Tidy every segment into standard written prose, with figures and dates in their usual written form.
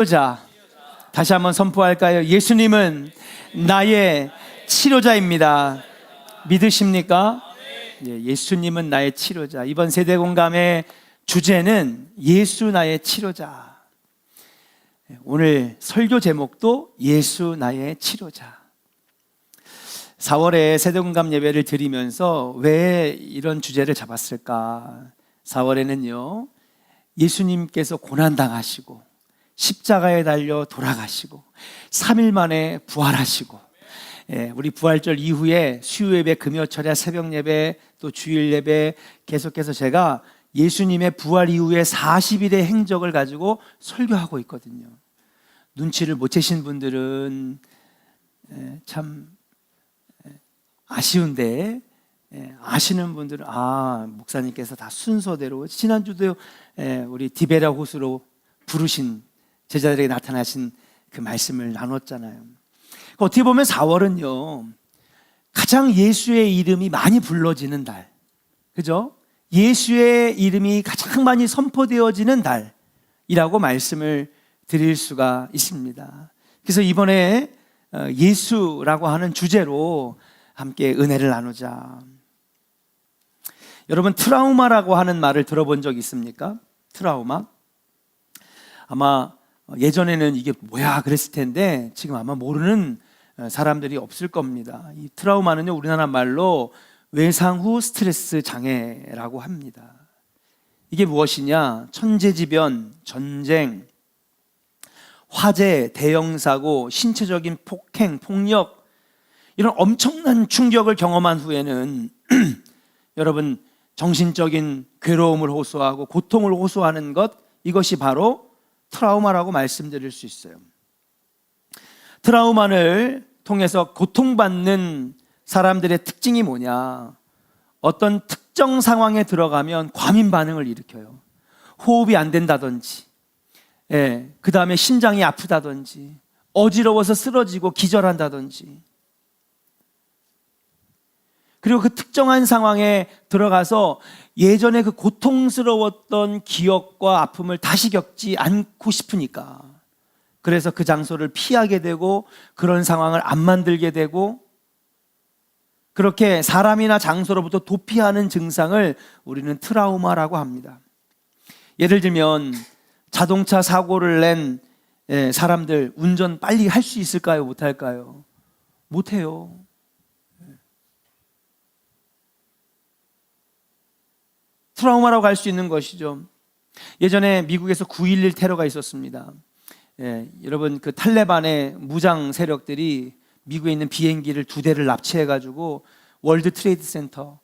치료자. 다시 한번 선포할까요? 예수님은 나의 치료자입니다. 믿으십니까? 예수님은 나의 치료자. 이번 세대 공감의 주제는 예수 나의 치료자. 오늘 설교 제목도 예수 나의 치료자. 4월에 세대 공감 예배를 드리면서 왜 이런 주제를 잡았을까? 4월에는요, 예수님께서 고난당하시고 십자가에 달려 돌아가시고 3일 만에 부활하시고, 우리 부활절 이후에 수요 예배, 금요 철야, 새벽 예배, 또 주일 예배 계속해서 제가 예수님의 부활 이후에 40일의 행적을 가지고 설교하고 있거든요. 눈치를 못 채신 분들은 참 아쉬운데, 아시는 분들은 목사님께서 다 순서대로, 지난주도 우리 디베라 호수로 부르신 제자들에게 나타나신 그 말씀을 나눴잖아요. 어떻게 보면 4월은요, 가장 예수의 이름이 많이 불러지는 달, 그죠? 예수의 이름이 가장 많이 선포되어지는 달이라고 말씀을 드릴 수가 있습니다. 그래서 이번에 예수라고 하는 주제로 함께 은혜를 나누자. 여러분, 트라우마라고 하는 말을 들어본 적 있습니까? 트라우마? 아마 예전에는 이게 뭐야 그랬을 텐데 지금 아마 모르는 사람들이 없을 겁니다. 이 트라우마는요, 우리나라 말로 외상 후 스트레스 장애라고 합니다. 이게 무엇이냐? 천재지변, 전쟁, 화재, 대형사고, 신체적인 폭행, 폭력, 이런 엄청난 충격을 경험한 후에는 여러분, 정신적인 괴로움을 호소하고 고통을 호소하는 것, 이것이 바로 트라우마라고 말씀드릴 수 있어요. 트라우마를 통해서 고통받는 사람들의 특징이 뭐냐? 어떤 특정 상황에 들어가면 과민 반응을 일으켜요. 호흡이 안 된다든지, 그 다음에 심장이 아프다든지, 어지러워서 쓰러지고 기절한다든지. 그리고 그 특정한 상황에 들어가서 예전에 그 고통스러웠던 기억과 아픔을 다시 겪지 않고 싶으니까, 그래서 그 장소를 피하게 되고 그런 상황을 안 만들게 되고, 그렇게 사람이나 장소로부터 도피하는 증상을 우리는 트라우마라고 합니다. 예를 들면 자동차 사고를 낸 사람들, 운전 빨리 할 수 있을까요? 못할까요? 못해요. 트라우마라고 할 수 있는 것이죠. 예전에 미국에서 9.11 테러가 있었습니다. 여러분, 그 탈레반의 무장 세력들이 미국에 있는 비행기를 2대를 납치해가지고 월드 트레이드 센터,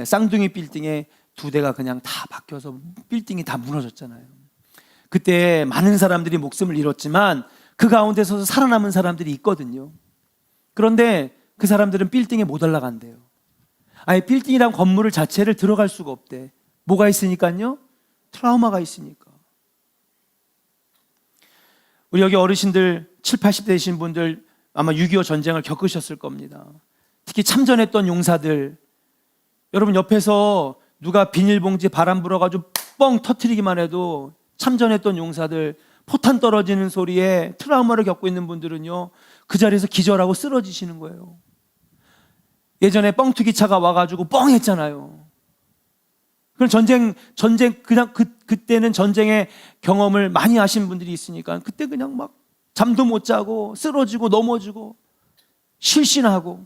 쌍둥이 빌딩에 2대가 그냥 다 박혀서 빌딩이 다 무너졌잖아요. 그때 많은 사람들이 목숨을 잃었지만 그 가운데서 살아남은 사람들이 있거든요. 그런데 그 사람들은 빌딩에 못 올라간대요. 아예 빌딩이란 건물 자체를 들어갈 수가 없대. 뭐가 있으니까요? 트라우마가 있으니까. 우리 여기 어르신들 7, 80대 되신 분들 아마 6.25 전쟁을 겪으셨을 겁니다. 특히 참전했던 용사들, 여러분 옆에서 누가 비닐봉지 바람 불어가지고 뻥 터트리기만 해도 참전했던 용사들, 포탄 떨어지는 소리에 트라우마를 겪고 있는 분들은요, 그 자리에서 기절하고 쓰러지시는 거예요. 예전에 뻥튀기 차가 와가지고 뻥 했잖아요. 그럼 그때는 전쟁의 경험을 많이 하신 분들이 있으니까 그때 그냥 막 잠도 못 자고 쓰러지고 넘어지고 실신하고.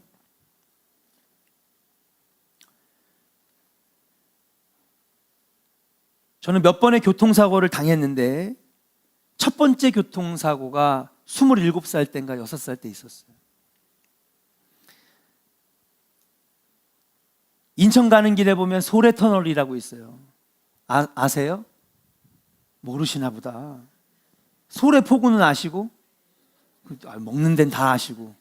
저는 몇 번의 교통사고를 당했는데 첫 번째 교통사고가 27살 때인가 6살 때 있었어요. 인천 가는 길에 보면 소래터널이라고 있어요. 아세요? 모르시나 보다. 소래포구는 아시고, 먹는 데는 다 아시고,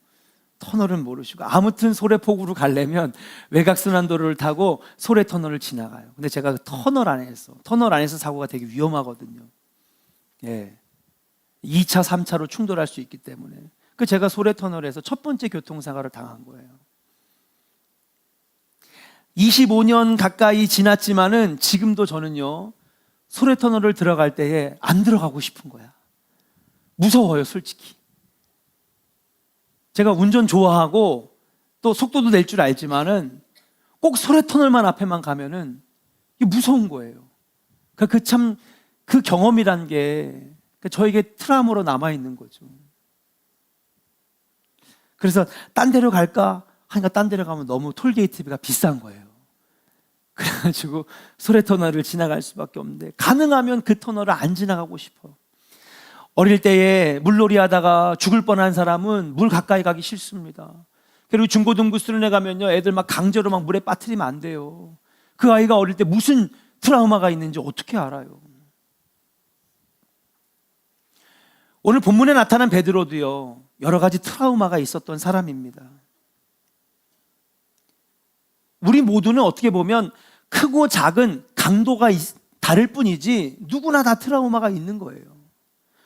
터널은 모르시고. 아무튼 소래포구로 가려면 외곽순환도로를 타고 소래터널을 지나가요. 근데 제가 그 터널 안에서 사고가 되게 위험하거든요. 2차, 3차로 충돌할 수 있기 때문에. 제가 소래터널에서 첫 번째 교통사고를 당한 거예요. 25년 가까이 지났지만은 지금도 저는요, 소래터널을 들어갈 때에 안 들어가고 싶은 거야. 무서워요, 솔직히. 제가 운전 좋아하고 또 속도도 낼 줄 알지만은 꼭 소래터널만 앞에만 가면은 이게 무서운 거예요. 그 경험이란 게 저에게 트라우마로 남아있는 거죠. 그래서 딴 데로 갈까 하니까 딴 데로 가면 너무 톨게이트비가 비싼 거예요. 그래가지고 소래터널을 지나갈 수밖에 없는데, 가능하면 그 터널을 안 지나가고 싶어요. 어릴 때에 물놀이 하다가 죽을 뻔한 사람은 물 가까이 가기 싫습니다. 그리고 중고등부 수련회 가면요, 애들 막 강제로 막 물에 빠뜨리면 안 돼요. 그 아이가 어릴 때 무슨 트라우마가 있는지 어떻게 알아요? 오늘 본문에 나타난 베드로도요, 여러 가지 트라우마가 있었던 사람입니다. 우리 모두는 어떻게 보면 크고 작은 강도가 다를 뿐이지 누구나 다 트라우마가 있는 거예요.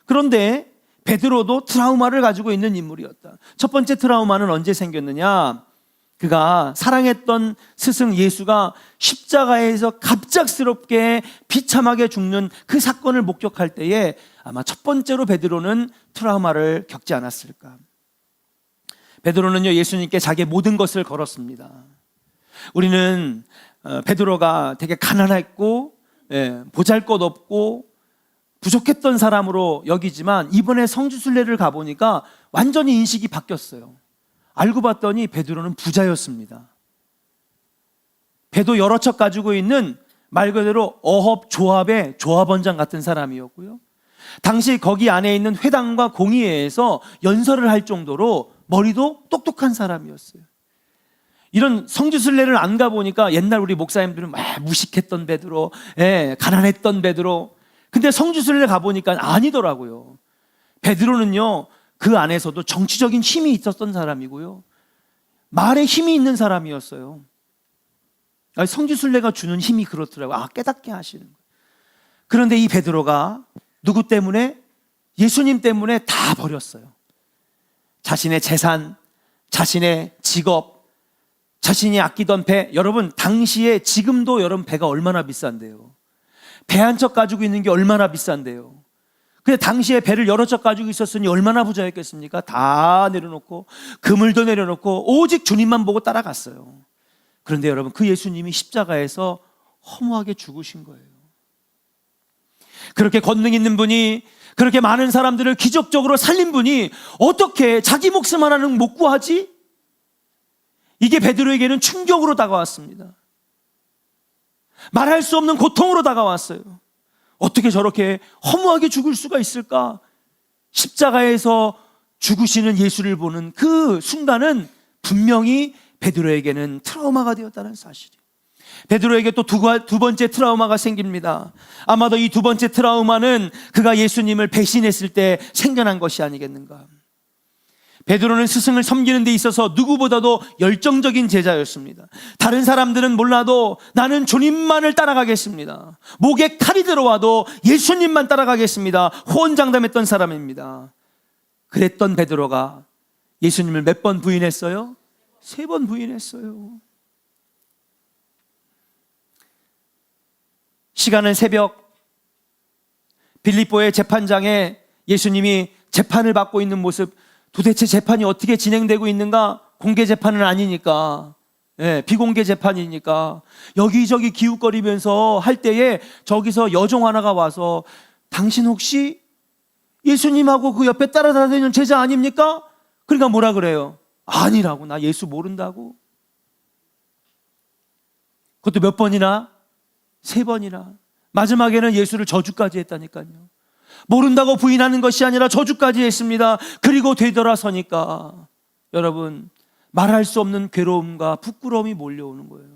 그런데 베드로도 트라우마를 가지고 있는 인물이었다. 첫 번째 트라우마는 언제 생겼느냐? 그가 사랑했던 스승 예수가 십자가에서 갑작스럽게 비참하게 죽는 그 사건을 목격할 때에 아마 첫 번째로 베드로는 트라우마를 겪지 않았을까. 베드로는요, 예수님께 자기의 모든 것을 걸었습니다. 우리는 베드로가 되게 가난했고 보잘것없고 부족했던 사람으로 여기지만 이번에 성지순례를 가보니까 완전히 인식이 바뀌었어요. 알고 봤더니 베드로는 부자였습니다. 배도 여러 척 가지고 있는 말 그대로 어업 조합의 조합원장 같은 사람이었고요. 당시 거기 안에 있는 회당과 공의회에서 연설을 할 정도로 머리도 똑똑한 사람이었어요. 이런 성지순례를 안 가보니까 옛날 우리 목사님들은 무식했던 베드로, 가난했던 베드로. 근데 성지순례를 가보니까 아니더라고요. 베드로는요, 그 안에서도 정치적인 힘이 있었던 사람이고요, 말에 힘이 있는 사람이었어요. 성지순례가 주는 힘이 그렇더라고요. 깨닫게 하시는 거예요. 그런데 이 베드로가 누구 때문에? 예수님 때문에 다 버렸어요. 자신의 재산, 자신의 직업, 자신이 아끼던 배. 여러분, 당시에 지금도 여러분 배가 얼마나 비싼데요. 배 한 척 가지고 있는 게 얼마나 비싼데요. 근데 당시에 배를 여러 척 가지고 있었으니 얼마나 부자였겠습니까? 다 내려놓고 그물도 내려놓고 오직 주님만 보고 따라갔어요. 그런데 여러분, 그 예수님이 십자가에서 허무하게 죽으신 거예요. 그렇게 권능 있는 분이, 그렇게 많은 사람들을 기적적으로 살린 분이 어떻게 자기 목숨 하나는 못 구하지? 이게 베드로에게는 충격으로 다가왔습니다. 말할 수 없는 고통으로 다가왔어요. 어떻게 저렇게 허무하게 죽을 수가 있을까? 십자가에서 죽으시는 예수를 보는 그 순간은 분명히 베드로에게는 트라우마가 되었다는 사실이에요. 베드로에게 또 두 번째 트라우마가 생깁니다. 아마도 이 두 번째 트라우마는 그가 예수님을 배신했을 때 생겨난 것이 아니겠는가. 베드로는 스승을 섬기는 데 있어서 누구보다도 열정적인 제자였습니다. 다른 사람들은 몰라도 나는 주님만을 따라가겠습니다. 목에 칼이 들어와도 예수님만 따라가겠습니다. 호언장담했던 사람입니다. 그랬던 베드로가 예수님을 몇 번 부인했어요? 3번 부인했어요. 시간은 새벽, 빌립보의 재판장에 예수님이 재판을 받고 있는 모습. 도대체 재판이 어떻게 진행되고 있는가? 공개 재판은 아니니까, 비공개 재판이니까 여기저기 기웃거리면서 할 때에 저기서 여종 하나가 와서 당신 혹시 예수님하고 그 옆에 따라다니는 제자 아닙니까? 그러니까 뭐라 그래요? 아니라고. 나 예수 모른다고. 그것도 몇 번이나? 3번이나. 마지막에는 예수를 저주까지 했다니까요. 모른다고 부인하는 것이 아니라 저주까지 했습니다. 그리고 되돌아서니까 여러분, 말할 수 없는 괴로움과 부끄러움이 몰려오는 거예요.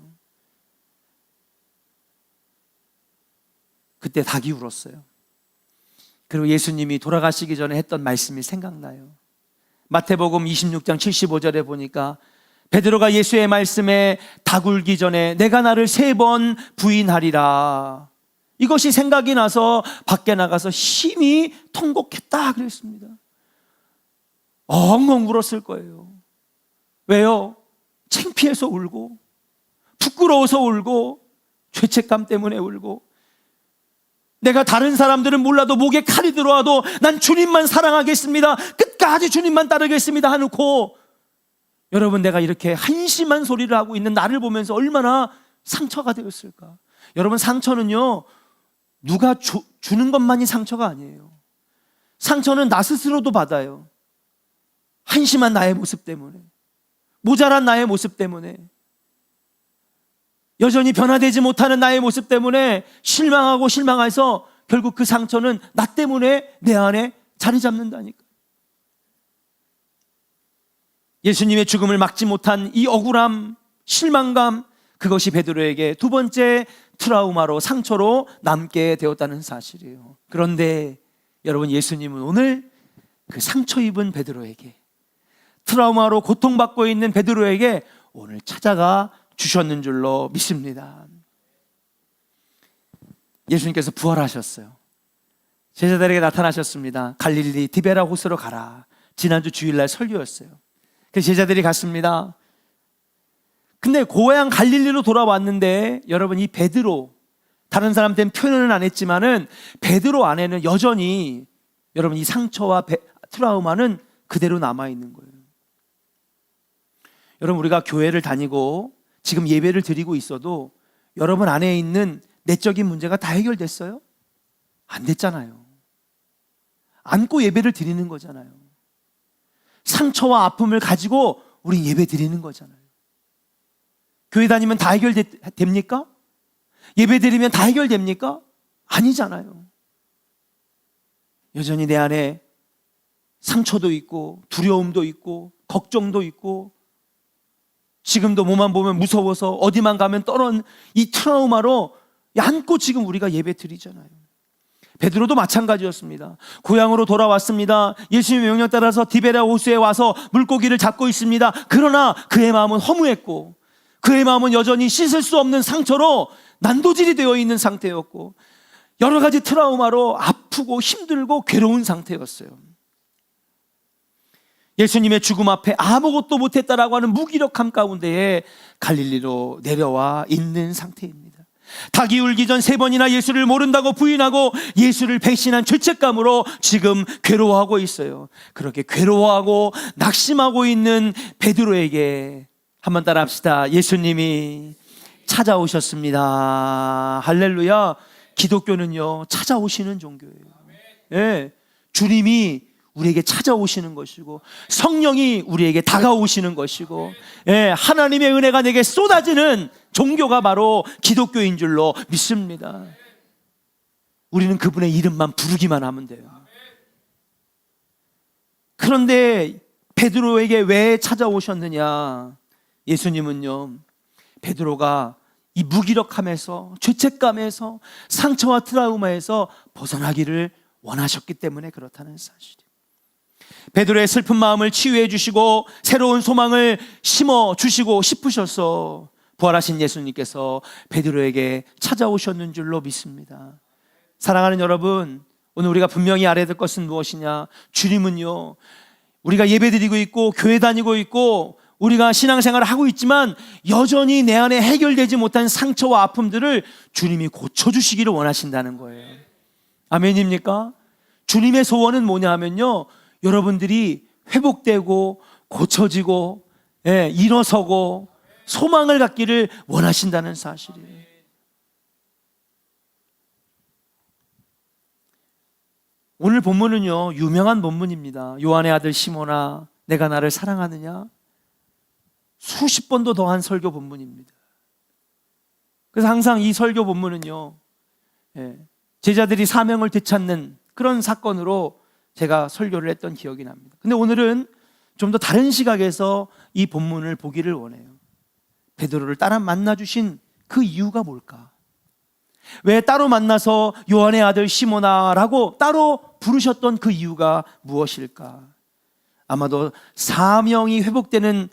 그때 닭이 울었어요. 그리고 예수님이 돌아가시기 전에 했던 말씀이 생각나요. 마태복음 26장 75절에 보니까 베드로가 예수의 말씀에 닭 울기 전에 내가 나를 3번 부인하리라, 이것이 생각이 나서 밖에 나가서 심히 통곡했다 그랬습니다. 엉엉 울었을 거예요. 왜요? 창피해서 울고, 부끄러워서 울고, 죄책감 때문에 울고, 내가 다른 사람들은 몰라도 목에 칼이 들어와도 난 주님만 사랑하겠습니다, 끝까지 주님만 따르겠습니다 하놓고, 여러분, 내가 이렇게 한심한 소리를 하고 있는 나를 보면서 얼마나 상처가 되었을까. 여러분, 상처는요, 누가 주는 것만이 상처가 아니에요. 상처는 나 스스로도 받아요. 한심한 나의 모습 때문에, 모자란 나의 모습 때문에, 여전히 변화되지 못하는 나의 모습 때문에 실망하고 실망해서 결국 그 상처는 나 때문에 내 안에 자리 잡는다니까. 예수님의 죽음을 막지 못한 이 억울함, 실망감, 그것이 베드로에게 두 번째 트라우마로, 상처로 남게 되었다는 사실이에요. 그런데 여러분, 예수님은 오늘 그 상처 입은 베드로에게, 트라우마로 고통받고 있는 베드로에게 오늘 찾아가 주셨는 줄로 믿습니다. 예수님께서 부활하셨어요. 제자들에게 나타나셨습니다. 갈릴리 디베라 호수로 가라. 지난주 주일날 설교였어요. 그래서 제자들이 갔습니다. 근데 고향 갈릴리로 돌아왔는데, 여러분, 이 베드로, 다른 사람들은 표현은 안 했지만은 베드로 안에는 여전히, 여러분, 이 상처와 트라우마는 그대로 남아있는 거예요. 여러분, 우리가 교회를 다니고 지금 예배를 드리고 있어도 여러분 안에 있는 내적인 문제가 다 해결됐어요? 안 됐잖아요. 안고 예배를 드리는 거잖아요. 상처와 아픔을 가지고 우리 예배 드리는 거잖아요. 교회 다니면 다 해결됩니까? 예배 드리면 다 해결됩니까? 아니잖아요. 여전히 내 안에 상처도 있고 두려움도 있고 걱정도 있고, 지금도 몸만 보면 무서워서 어디만 가면 떨어진 이 트라우마로 안고 지금 우리가 예배 드리잖아요. 베드로도 마찬가지였습니다. 고향으로 돌아왔습니다. 예수님의 명령 따라서 디베라 호수에 와서 물고기를 잡고 있습니다. 그러나 그의 마음은 허무했고, 그의 마음은 여전히 씻을 수 없는 상처로 난도질이 되어 있는 상태였고, 여러 가지 트라우마로 아프고 힘들고 괴로운 상태였어요. 예수님의 죽음 앞에 아무것도 못했다라고 하는 무기력함 가운데에 갈릴리로 내려와 있는 상태입니다. 닭이 울기 전 3번이나 예수를 모른다고 부인하고 예수를 배신한 죄책감으로 지금 괴로워하고 있어요. 그렇게 괴로워하고 낙심하고 있는 베드로에게 한번 따라 합시다. 예수님이 찾아오셨습니다. 할렐루야. 기독교는요, 찾아오시는 종교예요. 예, 주님이 우리에게 찾아오시는 것이고, 성령이 우리에게 다가오시는 것이고, 예, 하나님의 은혜가 내게 쏟아지는 종교가 바로 기독교인 줄로 믿습니다. 우리는 그분의 이름만 부르기만 하면 돼요. 그런데 베드로에게 왜 찾아오셨느냐? 예수님은요, 베드로가 이 무기력함에서, 죄책감에서, 상처와 트라우마에서 벗어나기를 원하셨기 때문에 그렇다는 사실이에요. 베드로의 슬픈 마음을 치유해 주시고 새로운 소망을 심어 주시고 싶으셔서 부활하신 예수님께서 베드로에게 찾아오셨는 줄로 믿습니다. 사랑하는 여러분, 오늘 우리가 분명히 알아야 될 것은 무엇이냐? 주님은요, 우리가 예배드리고 있고 교회 다니고 있고 우리가 신앙생활을 하고 있지만 여전히 내 안에 해결되지 못한 상처와 아픔들을 주님이 고쳐주시기를 원하신다는 거예요. 아멘입니까? 주님의 소원은 뭐냐 하면요, 여러분들이 회복되고 고쳐지고, 예, 일어서고 소망을 갖기를 원하신다는 사실이에요. 오늘 본문은요, 유명한 본문입니다. 요한의 아들 시몬아, 내가 나를 사랑하느냐? 수십 번도 더한 설교 본문입니다. 그래서 항상 이 설교 본문은요, 예, 제자들이 사명을 되찾는 그런 사건으로 제가 설교를 했던 기억이 납니다. 근데 오늘은 좀 더 다른 시각에서 이 본문을 보기를 원해요. 베드로를 따라 만나주신 그 이유가 뭘까? 왜 따로 만나서 요한의 아들 시몬아라고 따로 부르셨던 그 이유가 무엇일까? 아마도 사명이 회복되는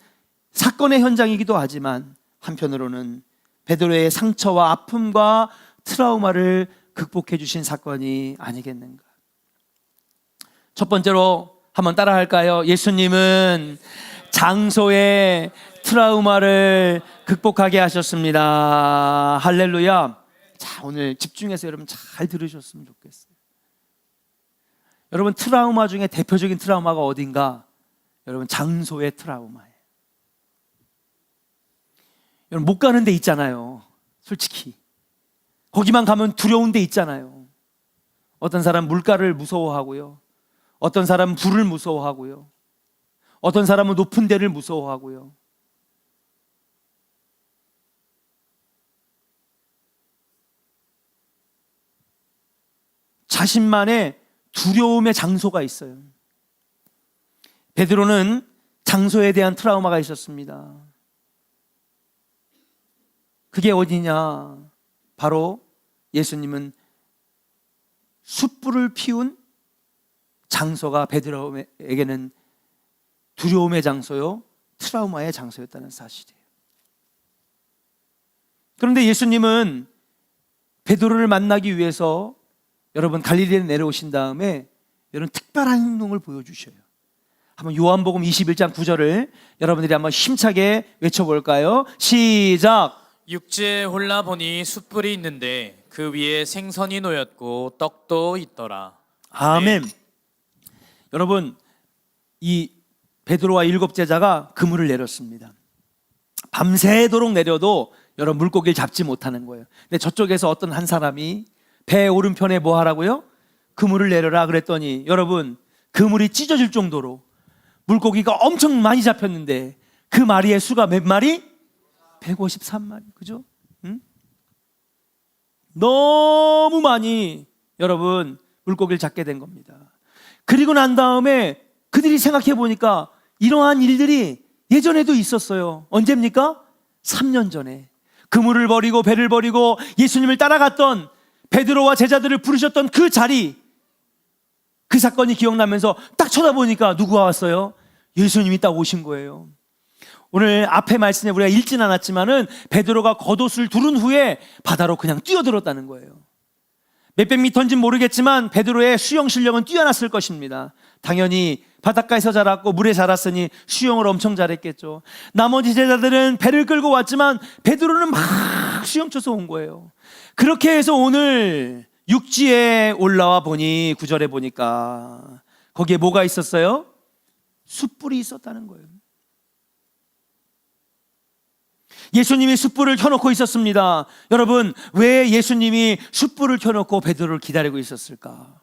사건의 현장이기도 하지만 한편으로는 베드로의 상처와 아픔과 트라우마를 극복해 주신 사건이 아니겠는가? 첫 번째로 한번 따라 할까요? 예수님은 장소의 트라우마를 극복하게 하셨습니다. 할렐루야. 자, 오늘 집중해서 여러분 잘 들으셨으면 좋겠어요. 여러분, 트라우마 중에 대표적인 트라우마가 어딘가? 여러분, 장소의 트라우마예요. 여러분, 못 가는 데 있잖아요. 솔직히 거기만 가면 두려운 데 있잖아요. 어떤 사람 물가를 무서워하고요, 어떤 사람은 불을 무서워하고요, 어떤 사람은 높은 데를 무서워하고요. 자신만의 두려움의 장소가 있어요. 베드로는 장소에 대한 트라우마가 있었습니다. 그게 어디냐? 바로 예수님은 숯불을 피운 장소가 베드로에게는 두려움의 장소요, 트라우마의 장소였다는 사실이에요. 그런데 예수님은 베드로를 만나기 위해서 여러분 갈릴리에 내려오신 다음에 여러분 특별한 행동을 보여주셔요. 한번 요한복음 21장 9절을 여러분들이 한번 힘차게 외쳐볼까요? 시작! 육지에 홀라보니 숯불이 있는데 그 위에 생선이 놓였고 떡도 있더라. 아멘. 여러분, 이 베드로와 7 제자가 그물을 내렸습니다. 밤새도록 내려도 여러분 물고기를 잡지 못하는 거예요. 근데 저쪽에서 어떤 한 사람이 배 오른편에 뭐 하라고요? 그물을 내려라 그랬더니 여러분, 그물이 찢어질 정도로 물고기가 엄청 많이 잡혔는데 그 마리의 수가 몇 마리? 153마리. 그죠? 응? 너무 많이 여러분 물고기를 잡게 된 겁니다. 그리고 난 다음에 그들이 생각해 보니까 이러한 일들이 예전에도 있었어요. 언제입니까? 3년 전에 그물을 버리고 배를 버리고 예수님을 따라갔던 베드로와 제자들을 부르셨던 그 자리, 그 사건이 기억나면서 딱 쳐다보니까 누구가 왔어요? 예수님이 딱 오신 거예요. 오늘 앞에 말씀에 우리가 읽진 않았지만은 베드로가 겉옷을 두른 후에 바다로 그냥 뛰어들었다는 거예요. 몇백 미터인지는 모르겠지만 베드로의 수영 실력은 뛰어났을 것입니다. 당연히 바닷가에서 자랐고 물에 자랐으니 수영을 엄청 잘했겠죠. 나머지 제자들은 배를 끌고 왔지만 베드로는 막 수영쳐서 온 거예요. 그렇게 해서 오늘 육지에 올라와 보니 9절에 보니까 거기에 뭐가 있었어요? 숯불이 있었다는 거예요. 예수님이 숯불을 켜놓고 있었습니다. 여러분, 왜 예수님이 숯불을 켜놓고 베드로를 기다리고 있었을까?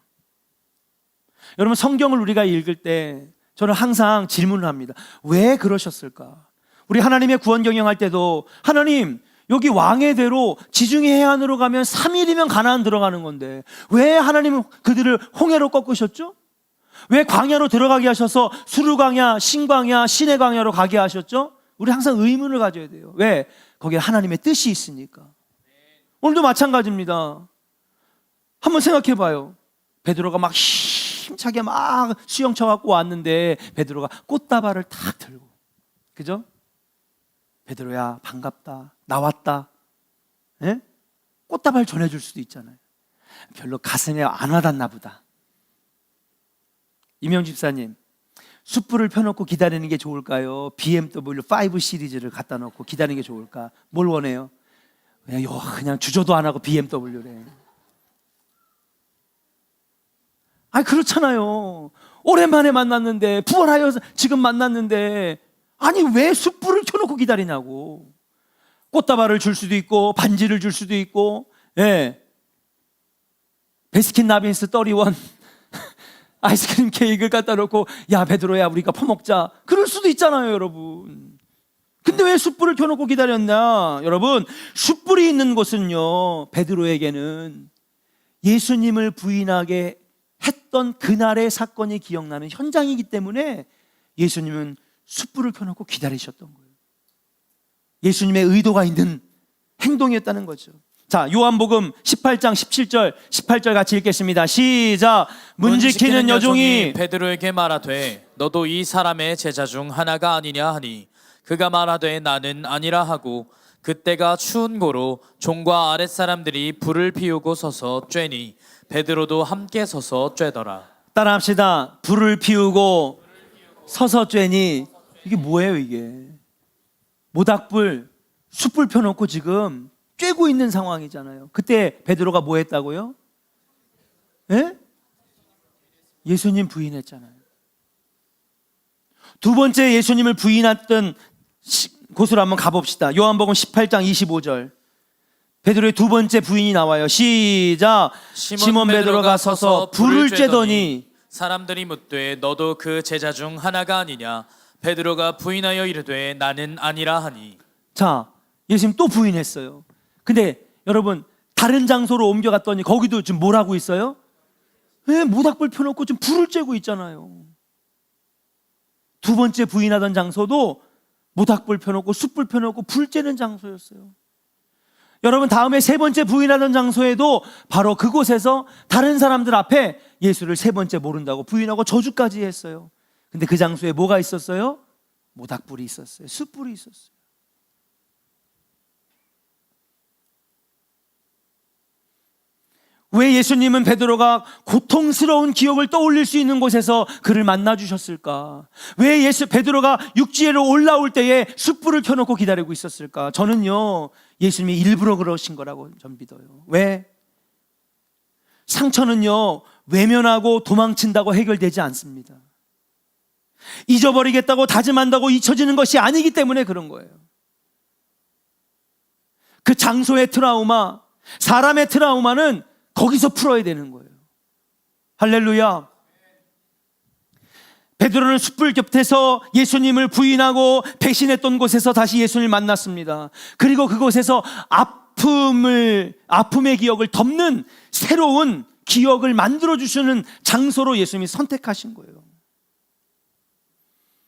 여러분, 성경을 우리가 읽을 때 저는 항상 질문을 합니다. 왜 그러셨을까? 우리 하나님의 구원 경영할 때도 하나님, 여기 왕의 대로 지중해 해안으로 가면 3일이면 가나안 들어가는 건데 왜 하나님은 그들을 홍해로 꺾으셨죠? 왜 광야로 들어가게 하셔서 수르광야, 신광야, 시내광야로 가게 하셨죠? 우리 항상 의문을 가져야 돼요. 왜? 거기에 하나님의 뜻이 있으니까. 오늘도 마찬가지입니다. 한번 생각해 봐요. 베드로가 막 힘차게 막 수영 쳐갖고 왔는데 베드로가 꽃다발을 탁 들고, 그죠? 베드로야 반갑다, 나왔다. 예? 꽃다발 전해줄 수도 있잖아요. 별로 가슴에 안 와닿나 보다. 이명 집사님, 숯불을 펴놓고 기다리는 게 좋을까요? BMW 5 시리즈를 갖다 놓고 기다리는 게 좋을까? 뭘 원해요? 그냥 주저도 안 하고 BMW래. 아니 그렇잖아요. 오랜만에 만났는데, 부활하여 지금 만났는데, 아니 왜 숯불을 켜놓고 기다리냐고. 꽃다발을 줄 수도 있고 반지를 줄 수도 있고, 예, 베스킨 라빈스 31 아이스크림 케이크를 갖다 놓고 야 베드로야 우리가 퍼먹자, 그럴 수도 있잖아요 여러분. 근데 왜 숯불을 켜놓고 기다렸냐? 여러분, 숯불이 있는 곳은요, 베드로에게는 예수님을 부인하게 했던 그날의 사건이 기억나는 현장이기 때문에 예수님은 숯불을 켜놓고 기다리셨던 거예요. 예수님의 의도가 있는 행동이었다는 거죠. 자, 요한복음 18장 17절 18절 같이 읽겠습니다. 시작. 문지키는 여종이 베드로에게 말하되 너도 이 사람의 제자 중 하나가 아니냐 하니 그가 말하되 나는 아니라 하고 그때가 추운 고로 종과 아랫사람들이 불을 피우고 서서 쬐니 베드로도 함께 서서 쬐더라. 따라합시다. 불을 피우고 서서 쬐니. 이게 뭐예요 이게? 모닥불, 숯불 펴놓고 지금 쬐고 있는 상황이잖아요. 그때 베드로가 뭐 했다고요? 예? 예수님 부인했잖아요. 두 번째 예수님을 부인했던 곳으로 한번 가봅시다. 요한복음 18장 25절. 베드로의 두 번째 부인이 나와요. 시작. 시몬 베드로가 서서 불을 쬐더니 사람들이 묻되 너도 그 제자 중 하나가 아니냐? 베드로가 부인하여 이르되 나는 아니라 하니. 자, 예수님 또 부인했어요. 근데 여러분 다른 장소로 옮겨갔더니 거기도 지금 뭘 하고 있어요? 왜 모닥불 펴놓고 지금 불을 쬐고 있잖아요. 두 번째 부인하던 장소도 모닥불 펴놓고 숯불 펴놓고 불 쬐는 장소였어요. 여러분 다음에 세 번째 부인하던 장소에도 바로 그곳에서 다른 사람들 앞에 예수를 세 번째 모른다고 부인하고 저주까지 했어요. 근데 그 장소에 뭐가 있었어요? 모닥불이 있었어요. 숯불이 있었어요. 왜 예수님은 베드로가 고통스러운 기억을 떠올릴 수 있는 곳에서 그를 만나 주셨을까? 왜 베드로가 육지로 올라올 때에 숯불을 켜놓고 기다리고 있었을까? 저는요, 예수님이 일부러 그러신 거라고 전 믿어요. 왜? 상처는요, 외면하고 도망친다고 해결되지 않습니다. 잊어버리겠다고 다짐한다고 잊혀지는 것이 아니기 때문에 그런 거예요. 그 장소의 트라우마, 사람의 트라우마는 거기서 풀어야 되는 거예요. 할렐루야. 베드로는 숯불 곁에서 예수님을 부인하고 배신했던 곳에서 다시 예수님을 만났습니다. 그리고 그곳에서 아픔의 기억을 덮는 새로운 기억을 만들어주시는 장소로 예수님이 선택하신 거예요.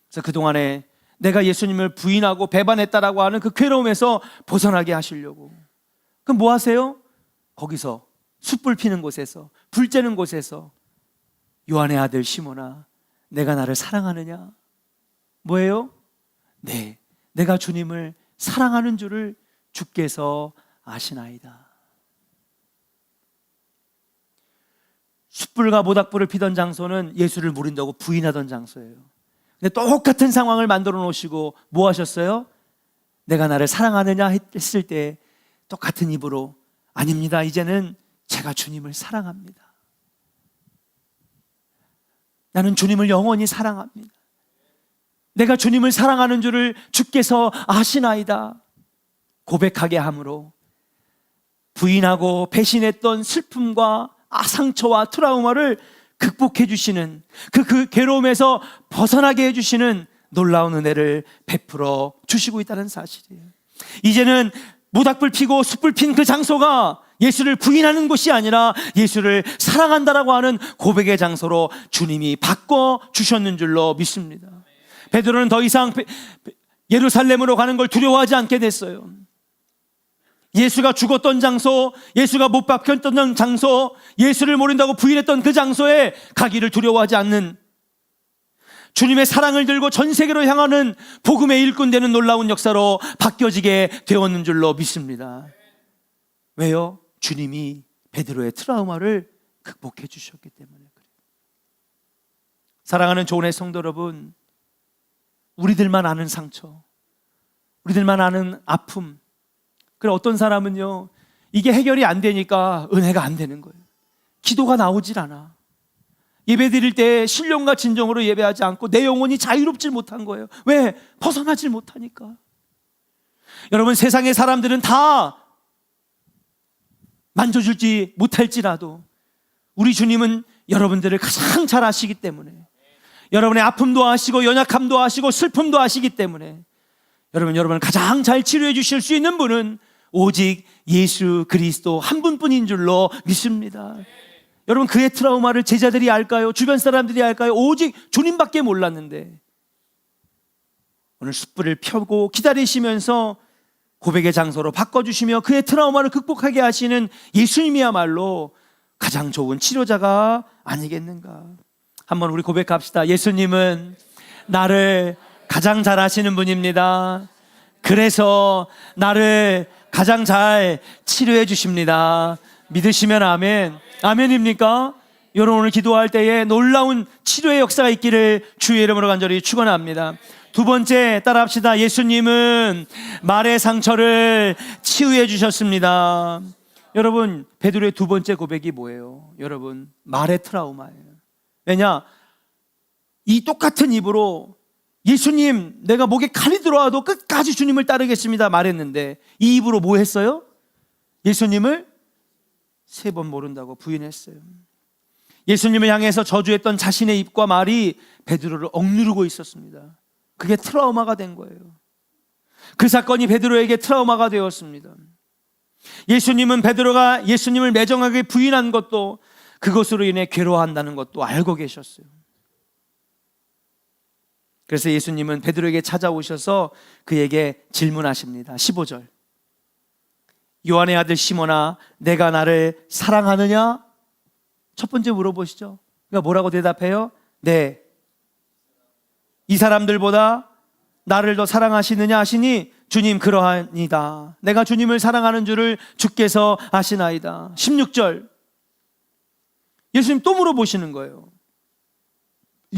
그래서 그동안에 내가 예수님을 부인하고 배반했다라고 하는 그 괴로움에서 벗어나게 하시려고. 그럼 뭐 하세요? 거기서 숯불 피는 곳에서, 불 쬐는 곳에서 요한의 아들 시몬아, 내가 나를 사랑하느냐? 뭐예요? 네, 내가 주님을 사랑하는 줄을 주께서 아시나이다. 숯불과 모닥불을 피던 장소는 예수를 모른다고 부인하던 장소예요. 근데 똑같은 상황을 만들어 놓으시고 뭐 하셨어요? 내가 나를 사랑하느냐 했을 때 똑같은 입으로 아닙니다. 이제는 제가 주님을 사랑합니다. 나는 주님을 영원히 사랑합니다. 내가 주님을 사랑하는 줄을 주께서 아시나이다. 고백하게 함으로 부인하고 배신했던 슬픔과 상처와 트라우마를 극복해 주시는 그 괴로움에서 벗어나게 해주시는 놀라운 은혜를 베풀어 주시고 있다는 사실이에요. 이제는 모닥불 피고 숯불 핀 그 장소가 예수를 부인하는 곳이 아니라 예수를 사랑한다라고 하는 고백의 장소로 주님이 바꿔주셨는 줄로 믿습니다. 베드로는 더 이상 예루살렘으로 가는 걸 두려워하지 않게 됐어요. 예수가 죽었던 장소, 예수가 못 박혔던 장소, 예수를 모른다고 부인했던 그 장소에 가기를 두려워하지 않는, 주님의 사랑을 들고 전 세계로 향하는 복음의 일꾼 되는 놀라운 역사로 바뀌어지게 되었는 줄로 믿습니다. 왜요? 주님이 베드로의 트라우마를 극복해 주셨기 때문에 그래요. 사랑하는 조은의 성도 여러분, 우리들만 아는 상처, 우리들만 아는 아픔. 그래, 어떤 사람은요, 이게 해결이 안 되니까 은혜가 안 되는 거예요. 기도가 나오질 않아. 예배 드릴 때 신령과 진정으로 예배하지 않고 내 영혼이 자유롭질 못한 거예요. 왜? 벗어나질 못하니까. 여러분, 세상의 사람들은 다 만져주지 못할지라도 우리 주님은 여러분들을 가장 잘 아시기 때문에, 여러분의 아픔도 아시고 연약함도 아시고 슬픔도 아시기 때문에 여러분을 가장 잘 치료해 주실 수 있는 분은 오직 예수 그리스도 한 분뿐인 줄로 믿습니다. 여러분, 그의 트라우마를 제자들이 알까요? 주변 사람들이 알까요? 오직 주님밖에 몰랐는데 오늘 숯불을 펴고 기다리시면서 고백의 장소로 바꿔주시며 그의 트라우마를 극복하게 하시는 예수님이야말로 가장 좋은 치료자가 아니겠는가. 한번 우리 고백합시다. 예수님은 나를 가장 잘 아시는 분입니다. 그래서 나를 가장 잘 치료해 주십니다. 믿으시면 아멘. 아멘입니까? 여러분 오늘 기도할 때에 놀라운 치료의 역사가 있기를 주의 이름으로 간절히 축원합니다. 두 번째 따라합시다. 예수님은 말의 상처를 치유해 주셨습니다. 여러분 베드로의 두 번째 고백이 뭐예요? 여러분 말의 트라우마예요. 왜냐? 이 똑같은 입으로 예수님 내가 목에 칼이 들어와도 끝까지 주님을 따르겠습니다 말했는데 이 입으로 뭐 했어요? 예수님을 3번 모른다고 부인했어요. 예수님을 향해서 저주했던 자신의 입과 말이 베드로를 억누르고 있었습니다. 그게 트라우마가 된 거예요. 그 사건이 베드로에게 트라우마가 되었습니다. 예수님은 베드로가 예수님을 매정하게 부인한 것도 그것으로 인해 괴로워한다는 것도 알고 계셨어요. 그래서 예수님은 베드로에게 찾아오셔서 그에게 질문하십니다. 15절. 요한의 아들 시몬아, 내가 나를 사랑하느냐? 첫 번째 물어보시죠. 그러니까 뭐라고 대답해요? 네. 이 사람들보다 나를 더 사랑하시느냐 하시니 주님 그러하니다. 내가 주님을 사랑하는 줄을 주께서 아시나이다. 16절. 예수님 또 물어보시는 거예요.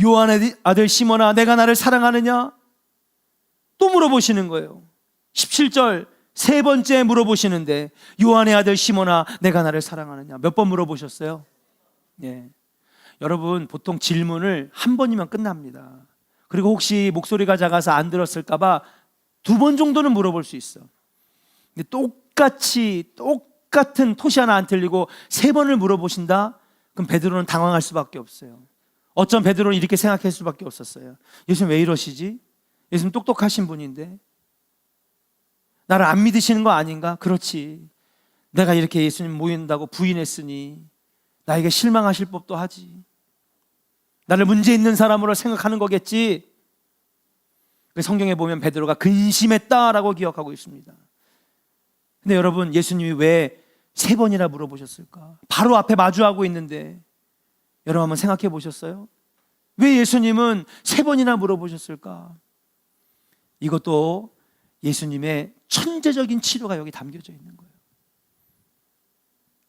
요한의 아들 시몬아, 내가 나를 사랑하느냐? 또 물어보시는 거예요. 17절. 세 번째 물어보시는데 요한의 아들 시몬아, 내가 나를 사랑하느냐? 몇 번 물어보셨어요? 예. 여러분 보통 질문을 한 번이면 끝납니다. 그리고 혹시 목소리가 작아서 안 들었을까 봐 2번 정도는 물어볼 수 있어. 근데 똑같은 토시 하나 안 틀리고 3번을 물어보신다? 그럼 베드로는 당황할 수밖에 없어요. 어쩜 베드로는 이렇게 생각할 수밖에 없었어요. 예수님 왜 이러시지? 예수님 똑똑하신 분인데 나를 안 믿으시는 거 아닌가? 그렇지. 내가 이렇게 예수님 모인다고 부인했으니 나에게 실망하실 법도 하지. 나를 문제 있는 사람으로 생각하는 거겠지. 성경에 보면 베드로가 근심했다라고 기억하고 있습니다. 근데 여러분 예수님이 왜 3번이나 물어보셨을까? 바로 앞에 마주하고 있는데 여러분 한번 생각해 보셨어요? 왜 예수님은 3번이나 물어보셨을까? 이것도 예수님의 천재적인 치료가 여기 담겨져 있는 거예요.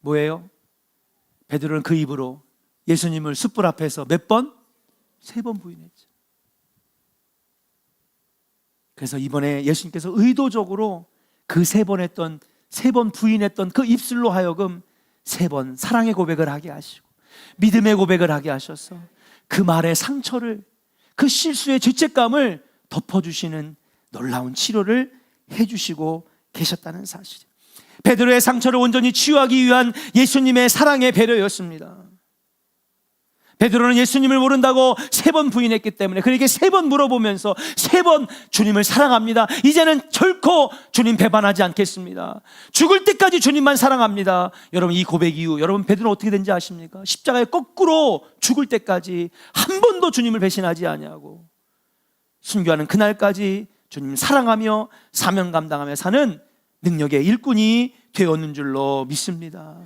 뭐예요? 베드로는 그 입으로 예수님을 숯불 앞에서 몇 번? 3번 부인했죠. 그래서 이번에 예수님께서 의도적으로 그 3번 부인했던 그 입술로 하여금 3번 사랑의 고백을 하게 하시고 믿음의 고백을 하게 하셔서 그 말의 상처를, 그 실수의 죄책감을 덮어주시는 놀라운 치료를 해주시고 계셨다는 사실. 베드로의 상처를 온전히 치유하기 위한 예수님의 사랑의 배려였습니다. 베드로는 예수님을 모른다고 3번 부인했기 때문에 그에게 3번 물어보면서 3번 주님을 사랑합니다. 이제는 결코 주님 배반하지 않겠습니다. 죽을 때까지 주님만 사랑합니다. 여러분 이 고백 이후 여러분 베드로는 어떻게 된지 아십니까? 십자가에 거꾸로 죽을 때까지 한 번도 주님을 배신하지 아니하고 순교하는 그날까지 주님 사랑하며 사명 감당하며 사는 능력의 일꾼이 되었는 줄로 믿습니다.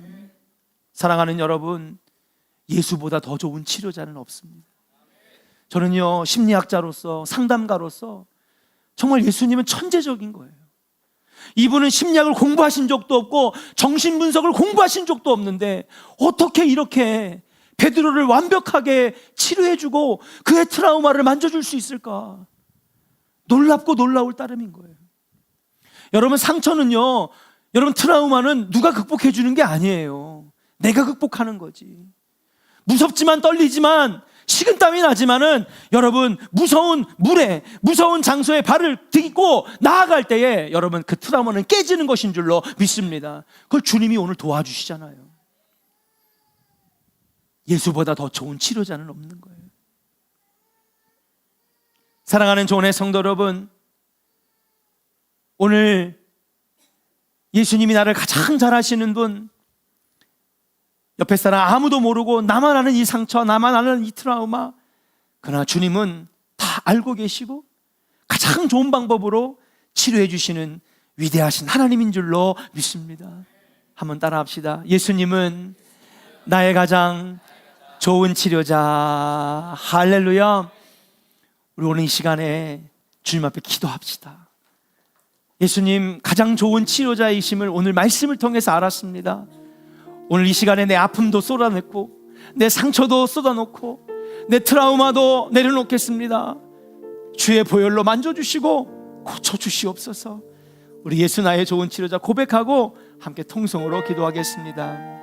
사랑하는 여러분, 예수보다 더 좋은 치료자는 없습니다. 저는요 심리학자로서 상담가로서 정말 예수님은 천재적인 거예요. 이분은 심리학을 공부하신 적도 없고 정신분석을 공부하신 적도 없는데 어떻게 이렇게 베드로를 완벽하게 치료해주고 그의 트라우마를 만져줄 수 있을까? 놀랍고 놀라울 따름인 거예요. 여러분 상처는요, 여러분 트라우마는 누가 극복해 주는 게 아니에요. 내가 극복하는 거지. 무섭지만 떨리지만 식은땀이 나지만은 여러분 무서운 물에 무서운 장소에 발을 디디고 나아갈 때에 여러분 그 트라우마는 깨지는 것인 줄로 믿습니다. 그걸 주님이 오늘 도와주시잖아요. 예수보다 더 좋은 치료자는 없는 거예요. 사랑하는 조은의 성도 여러분, 오늘 예수님이 나를 가장 잘 아시는 분, 옆에 사람 아무도 모르고 나만 아는 이 상처, 나만 아는 이 트라우마, 그러나 주님은 다 알고 계시고 가장 좋은 방법으로 치료해 주시는 위대하신 하나님인 줄로 믿습니다. 한번 따라 합시다. 예수님은 나의 가장 좋은 치료자. 할렐루야. 우리 오늘 이 시간에 주님 앞에 기도합시다. 예수님 가장 좋은 치료자이심을 오늘 말씀을 통해서 알았습니다. 오늘 이 시간에 내 아픔도 쏟아냈고 내 상처도 쏟아놓고 내 트라우마도 내려놓겠습니다. 주의 보혈로 만져주시고 고쳐주시옵소서. 우리 예수 나의 좋은 치료자 고백하고 함께 통성으로 기도하겠습니다.